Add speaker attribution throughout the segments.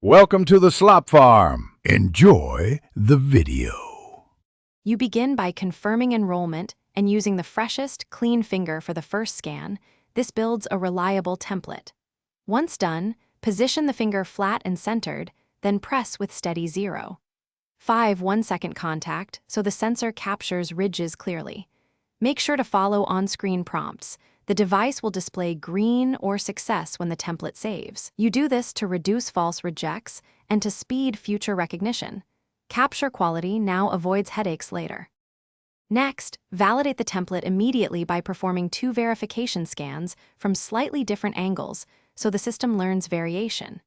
Speaker 1: Welcome to the Slop Farm. Enjoy the video.
Speaker 2: You begin by confirming enrollment and using the freshest, clean finger for the first scan. This builds a reliable template. Once done, position the finger flat and centered, then press with steady 0. 5 1-second contact so the sensor captures ridges clearly. Make sure to follow on-screen prompts. The device will display green or success when the template saves. You do this to reduce false rejects and to speed future recognition. Capture quality now avoids headaches later. Next, validate the template immediately by performing 2 verification scans from slightly different angles so the system learns variation.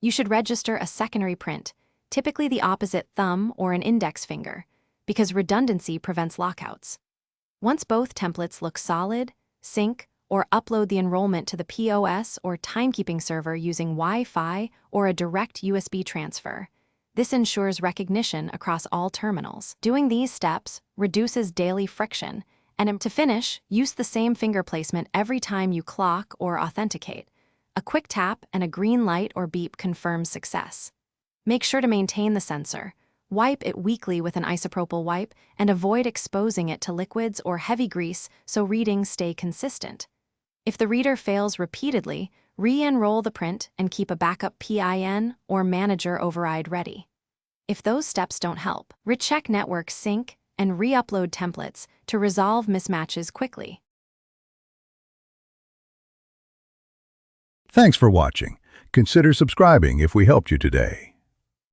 Speaker 2: You should register a secondary print, typically the opposite thumb or an index finger, because redundancy prevents lockouts. Once both templates look solid, sync or upload the enrollment to the POS or timekeeping server using Wi-Fi or a direct USB transfer. This ensures recognition across all terminals. Doing these steps reduces daily friction, and to finish, use the same finger placement every time you clock or authenticate. A quick tap and a green light or beep confirms success. Make sure to maintain the sensor. Wipe it weekly with an isopropyl wipe and avoid exposing it to liquids or heavy grease so readings stay consistent. If the reader fails repeatedly, re-enroll the print and keep a backup PIN or manager override ready. If those steps don't help, recheck network sync and re-upload templates to resolve mismatches quickly.
Speaker 1: Thanks for watching. Consider subscribing if we helped you today.